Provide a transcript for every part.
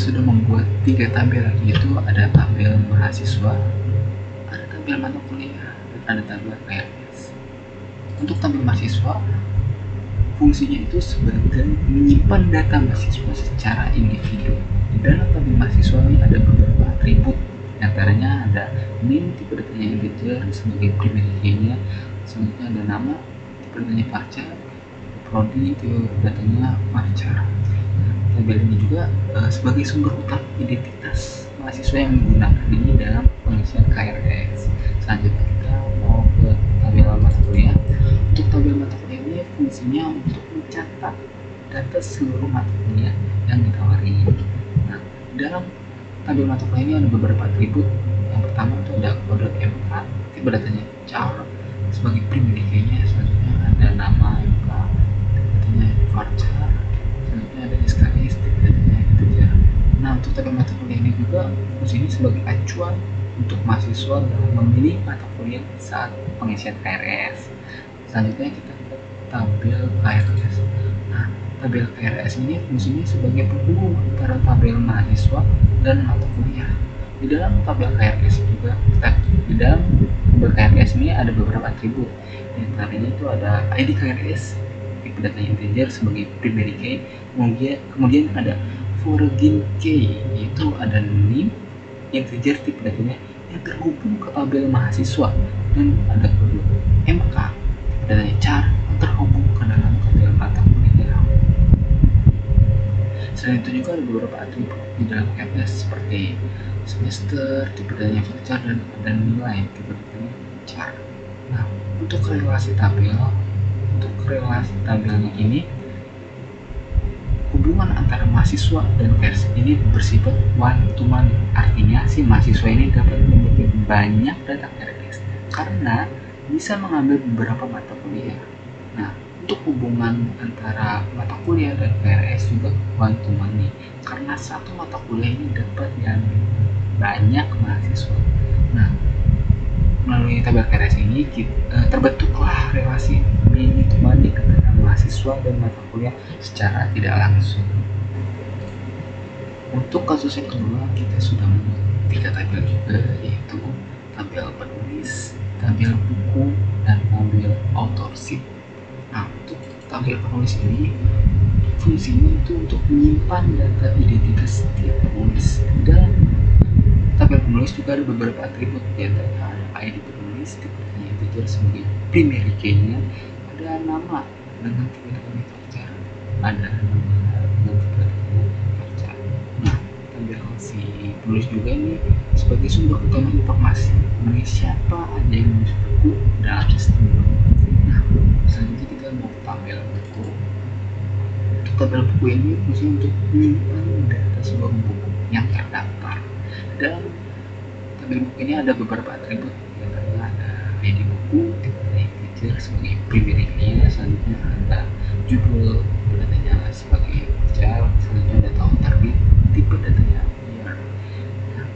sudah membuat 3 tabel, yaitu ada tabel mahasiswa, ada tabel mata kuliah, dan ada tabel KRS. Untuk tabel mahasiswa, fungsinya itu sebagai menyimpan data mahasiswa secara individu. Di dalam tabel mahasiswa ini ada beberapa atribut, antaranya ada NIM tipe datanya integer sebagai primary key-nya, selanjutnya ada nama tipe datanya varchar, prodi tipe datanya varchar. Tabel ini juga sebagai sumber utama identitas mahasiswa yang menggunakan ini dalam pengisian KRS. Selanjutnya kita mau ke tabel mata kuliah. Untuk tabel mata kuliah ini fungsinya untuk mencatat data seluruh mata kuliah yang ditawari. Nah, dalam tabel mata kuliah ini ada beberapa atribut. Yang pertama itu ada kode MK, tipe datanya char sebagai primary key-nya, selanjutnya ada nama MK, tipe datanya varchar, selanjutnya ada SKS, tipe datanya integer. Nah, untuk tabel mata kuliah ini juga fungsinya sebagai acuan untuk mahasiswa dalam memilih mata kuliah saat pengisian KRS. Selanjutnya kita ke tabel KRS. Nah, tabel KRS ini fungsinya sebagai penghubung antara tabel mahasiswa dan mata kuliah. Di dalam tabel KRS ini ada beberapa atribut. Di antaranya itu ada ID KRS, tipe datanya integer sebagai primary key. Kemudian ada foreign key, yaitu ada NIM integer tipe datanya yang terhubung ke tabel mahasiswa, dan ada kode MK datanya char terhubung ke dalam tabel mata kuliah. Selain itu juga ada beberapa atribut di dalam KRS seperti semester, tipe datanya varchar, dan nilai tipe datanya char. Nah, untuk relasi tabelnya ini, hubungan antara mahasiswa dan KRS ini bersifat one to one. Artinya si mahasiswa ini dapat memiliki banyak data KRS karena bisa mengambil beberapa mata kuliah. Nah, untuk hubungan antara mata kuliah dan KRS juga one to one nih, karena satu mata kuliah ini dapat diambil banyak mahasiswa. Nah, melalui tabel KRS ini terbentuklah relasi many to many antara mahasiswa dan mata kuliah secara tidak langsung. Untuk kasus yang kedua, kita sudah membuat 3 tabel juga, yaitu tabel penulis, tabel buku, dan tabel authorship. Nah, untuk tabel penulis ini fungsinya itu untuk menyimpan data identitas setiap penulis. Dan tabel penulis juga ada beberapa atribut, yaitu ada ID penulis, tipe datanya integer sebagai primary key-nya, ada nama dengan tipe datanya varchar, ada nama dengan tipe datanya varchar. Nah, tabel si penulis juga ini sebagai sumber utama informasi mengenai siapa aja yang menulis buku dalam sistem. Nah, selanjutnya kita mau tabel buku. Untuk tabel buku ini fungsinya untuk menyimpan data sebuah buku yang terdaftar. Dalam tabel buku ini ada beberapa atribut, antaranya ada ID buku, tipe datanya integer sebagai primary key-nya, selanjutnya ada judul datanya sebagai varchar, selanjutnya ada tahun terbit, tipe datanya year. Nah,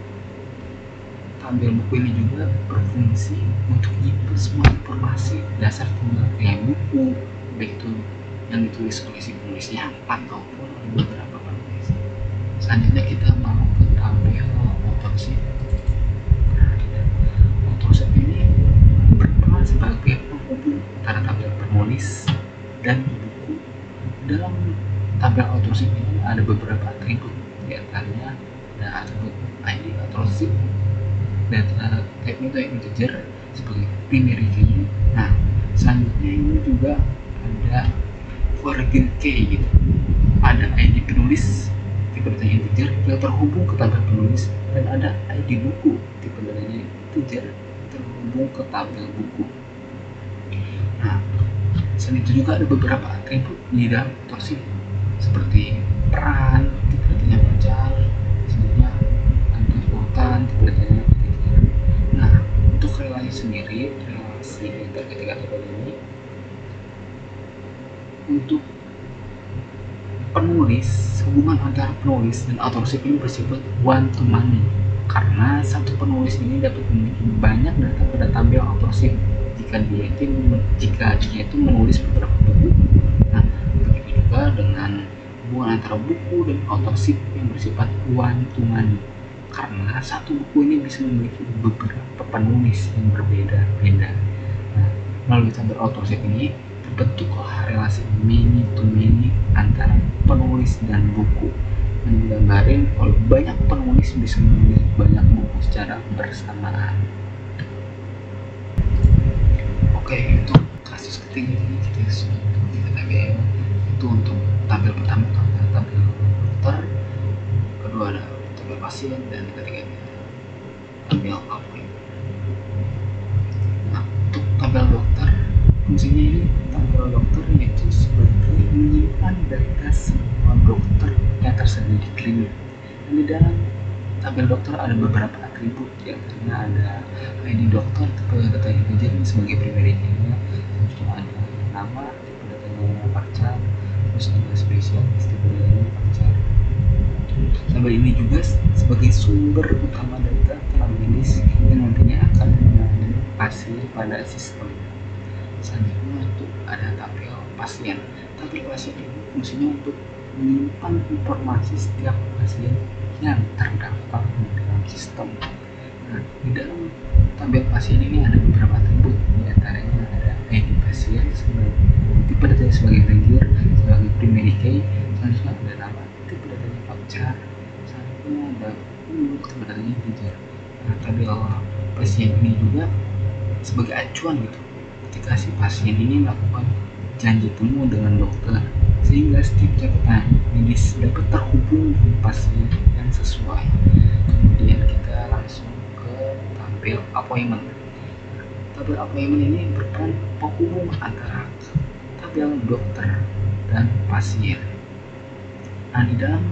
tabel buku ini juga berfungsi untuk menyimpan semua informasi dasar tentang kayak buku, baik itu yang ditulis oleh si penulisnya ataupun oleh beberapa penulis. Selanjutnya kita mau ke tabel authorship. Nah, authorship ini berperan sebagai penghubung antara tabel penulis dan buku. Dalam tabel authorship ini ada beberapa atribut, di antaranya ada atribut ID authorship, data type-nya itu integer sebagai primary key-nya. Nah, selanjutnya ini juga ada foreign key gitu. Ada ID penulis, tipe datanya integer yang terhubung ke tabel penulis, dan ada ID buku, tipe datanya integer terhubung ke tabel buku. Nah, selain itu juga ada beberapa atribut di dalam authorship seperti peran, tipe datanya varchar, selanjutnya ada urutan, tipe datanya integer. Nah, untuk relasi sendiri, relasi antara ketiga tabel ini, untuk penulis, hubungan antara penulis dan authorship ini bersifat one to many, karena satu penulis ini dapat memiliki banyak data pada tabel authorship jika dia itu menulis beberapa buku. Nah, begitu juga dengan hubungan antara buku dan author ship yang bersifat one to many, karena satu buku ini bisa memiliki beberapa penulis yang berbeda-beda. Nah, melalui tabel authorship ini terbentuklah relasi many to many antara penulis dan buku, yang digambarin oleh banyak penulis bisa menulis banyak buku secara bersamaan. Oke, untuk kasus ketiga ini kita tabel itu untuk tabel pertama ada tabel dokter, kedua ada tabel pasien, dan ketiga tabel appointment. Nah, untuk tabel dokter fungsinya ini tabel dokter yaitu sebagai menyimpan data semua dokter yang tersedia di klinik. Dan di dalam tabel dokter ada beberapa atribut, diantaranya ada ID dokter, tipe data integer sebagai primary key-nya, terus ada nama, tipe datanya parcar, terus ada spesialis, tipe datanya parcar. Tabel ini juga sebagai sumber utama data tenaga medis yang nantinya akan menangani pasien pada sistem. Selanjutnya untuk ada tabel pasien. Tabel pasien ini fungsinya untuk menyimpan informasi setiap pasien yang terdaftar di dalam sistem. Nah, di dalam tabel pasien ini ada beberapa atribut, diantaranya ada ID pasien sebagai tipe datanya sebagai integer sebagai primary key, selanjutnya ada nama, tipe datanya parcar, selanjutnya ada tipe datanya integer. Nah, tabel pasien ini juga sebagai acuan gitu ketika si pasien ini melakukan janji temu dengan dokter, sehingga setiap catatan medis dapat terhubung dengan pasien yang sesuai. Kemudian kita langsung ke tabel appointment. Tabel appointment ini berperan penghubung antara tabel dokter dan pasien. Nah, di dalam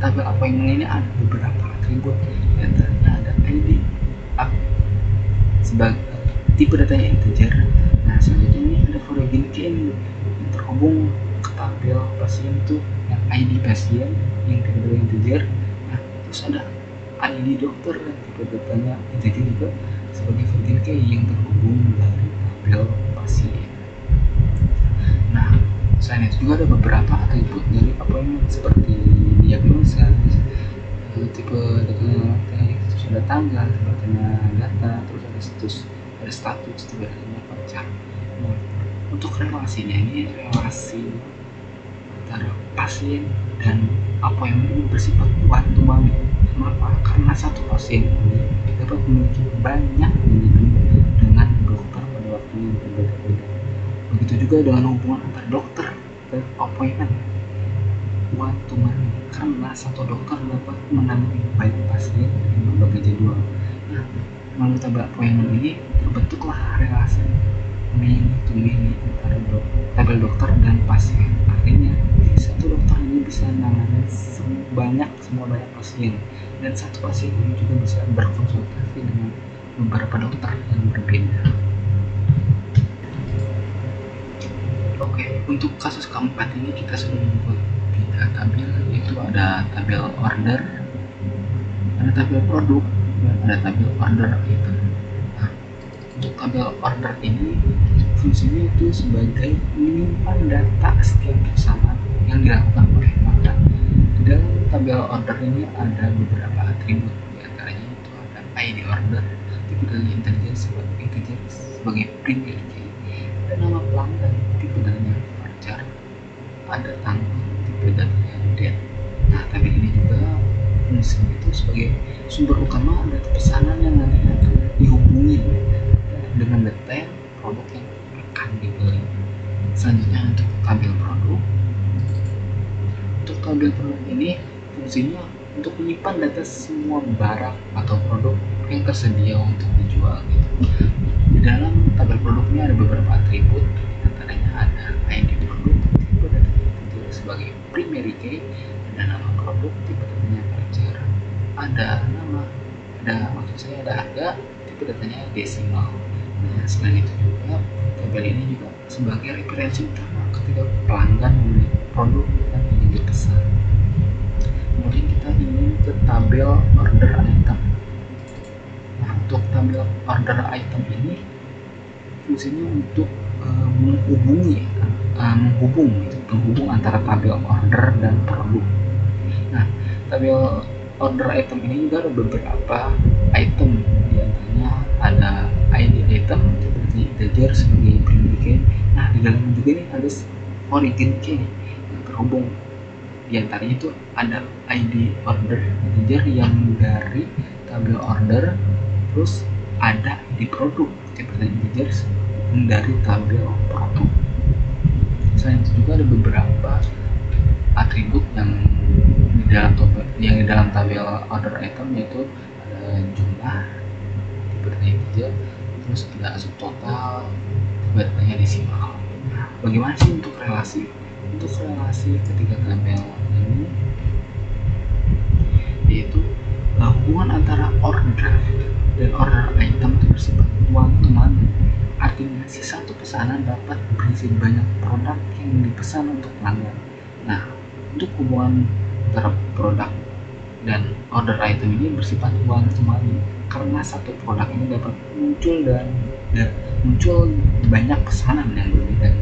tabel appointment ini ada beberapa atribut, diantaranya ada ID sebagai tipe datanya integer. Nah, selanjutnya ini ada foreign key yang terhubung ke tabel pasien itu yang ID pasien yang tipe datanya integer. Nah, terus ada ID dokter dan tipe datanya integer juga sebagai foreign key yang terhubung dari tabel pasien. Nah, selain itu juga ada beberapa atribut dari appointment seperti diagnosa, tipe datanya, terus ada tanggal, tipe datanya data, terus ada status, tipe datanya parcar. Nah, untuk relasinya ini relasi antara pasien dan appointment ini bersifat one to one. Kenapa? Karena satu pasien ini dapat memiliki banyak meeting dengan dokter pada waktu yang berbeda-beda. Begitu juga dengan hubungan antara dokter dan appointment one to one, karena satu dokter dapat menangani banyak pasien dengan berbagai jadwal. Nah, melalui tabel appointment ini terbentuklah relasi many to many antara tabel dokter dan pasien. Artinya satu dokter ini bisa menangani semua banyak pasien, dan satu pasien ini juga bisa berkonsultasi dengan beberapa dokter yang berbeda. Oke, untuk kasus keempat ini kita sudah membuat 3 tabel, yaitu ada tabel order, ada tabel produk, dan ada tabel order item. Nah, untuk tabel order ini fungsinya itu sebagai menyimpan data setiap pesanan yang dilakukan oleh pelanggan. Di dalam tabel order ini ada beberapa atribut, diantaranya itu ada ID order, tipe datanya integer sebagai primary key, ada nama pelanggan, tipe datanya parcar, ada tanggal, tipe datanya date. Nah, tabel ini juga fungsinya itu sebagai sumber utama data pesanan yang nanti akan dihubungi dengan detail produk yang akan dibeli. Selanjutnya untuk tabel produk. Untuk tabel produk ini fungsinya untuk menyimpan data semua barang atau produk yang tersedia untuk dijual gitu. Di dalam tabel produknya ada beberapa atribut, antaranya ada ID produk, tipe datanya integer sebagai primary key, ada nama produk, tipe datanya parcar, ada harga, tipe datanya desimal. Nah, selain itu juga tabel ini juga sebagai referensi utama ketika pelanggan membeli produk yang ingin dipesan. Kemudian kita ingin ke tabel order item. Nah, untuk tabel order item ini fungsinya untuk menghubungi menghubung antara tabel order dan produk. Nah, tabel order item ini juga ada beberapa item, diantaranya ada ID item seperti integer sebagai primary key. Nah, di dalamnya juga ini ada origin key yang terhubung. Diantaranya itu ada ID order integer yang dari tabel order, terus ada ID produk seperti integer yang dari tabel produk. Selain itu juga ada beberapa atribut yang di dalam tabel order item, yaitu ada jumlah seperti integer, terus ada subtotal, sepertinya desimal. Nah, bagaimana sih untuk relasi? Untuk relasi ketiga tabel ini, yaitu hubungan antara order dan order item itu bersifat one to many. Artinya si satu pesanan dapat berisi banyak produk yang dipesan untuk pelanggan. Nah, untuk hubungan antara produk dan order item ini bersifat one to many karena satu produk ini dapat muncul banyak pesanan yang berbeda.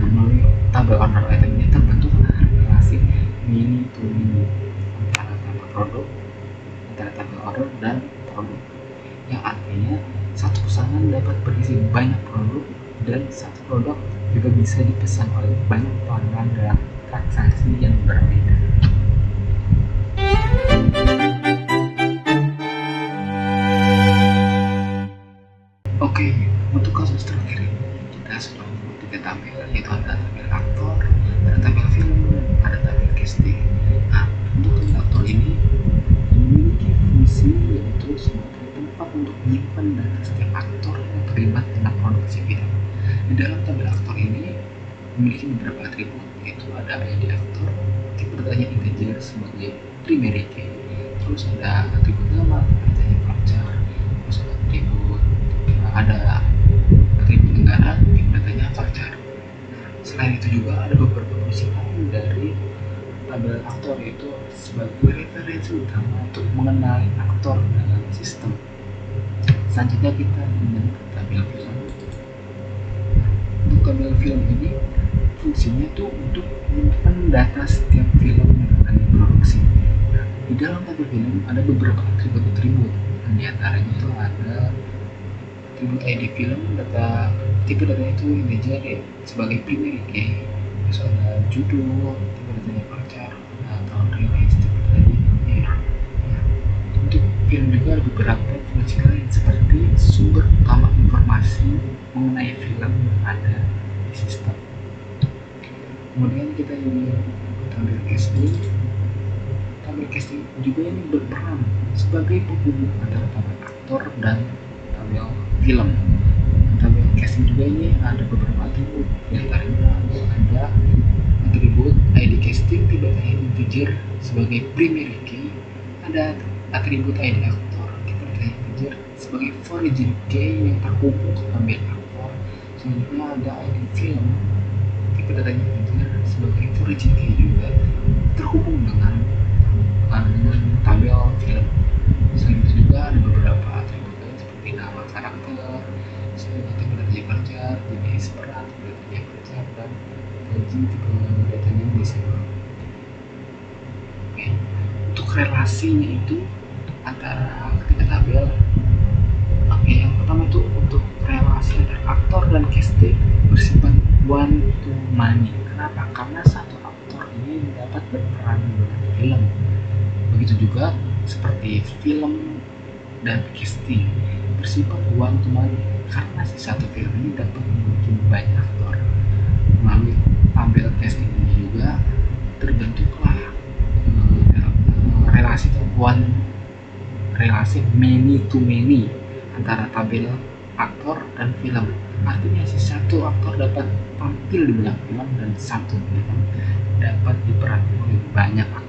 Nah, melalui tabel order item ini terbentuklah relasi mini to mini antara tabel order dan produk, yang artinya satu pesanan dapat berisi banyak produk dan satu produk juga bisa dipesan oleh banyak pelanggan dalam transaksi yang berbeda. Oke, untuk kasus terakhir ini kita sudah membuat 3 tabel, yaitu ada tabel aktor, ada tabel film, ada tabel casting. Nah, untuk tabel aktor ini memiliki fungsi yaitu sebagai tempat untuk menyimpan data setiap aktor yang terlibat dalam produksi film. Di dalam tabel aktor ini memiliki beberapa atribut, yaitu ada ID aktor, tipe datanya integer sebagai primary key, terus ada atribut nama, datanya varchar, terus ada atribut negara, tipe datanya varchar. Selain itu juga ada beberapa fungsi lain dari tabel aktor, yaitu sebagai referensi utama untuk mengenali aktor dalam sistem. Selanjutnya kita mengenai tabel film. Untuk tabel film ini fungsinya itu untuk menyimpan data setiap film yang akan diproduksi. Nah, di dalam tabel film ada beberapa atribut, di antaranya itu ada atribut ID film, tipe datanya itu integer ya, sebagai primary key, terus ada judul, tipe datanya varchar, tahun rilis, tipe datanya year. Untuk film juga ada beberapa fungsi lain seperti sumber utama informasi mengenai film yang ada di sistem. Kemudian kita ini tabel casting. Tabel casting juga ini berperan sebagai penghubung antara tabel aktor dan tabel film. Tabel casting juga ini ada beberapa atribut, diantaranya ada atribut ID casting, tipe datanya integer sebagai primary key, ada atribut ID aktor, tipe datanya integer sebagai origin key yang terhubung ke tabel aktor. Selanjutnya ada ID film, tipe datanya integer sebagai origin key juga terhubung dengan tabel film. Selain itu juga ada beberapa atribut lain seperti nama karakter, tipe datanya varchar, jenis peran, tipe datanya varchar, dan gaji, tipe datanya desimal. Oke, untuk relasinya itu antara ketiga tabel. Oke, yang pertama itu untuk relasi antara aktor dan casting bersifat one to many. Kenapa? Karena satu aktor ini dapat berperan dalam film. Begitu juga seperti film dan casting bersifat one to many karena si satu film ini dapat memiliki banyak aktor. Melalui tabel casting ini juga terbentuklah relasi many to many antara tabel aktor dan film. Artinya si satu aktor dapat tampil di banyak film dan satu film dapat diperankan oleh banyak aktor.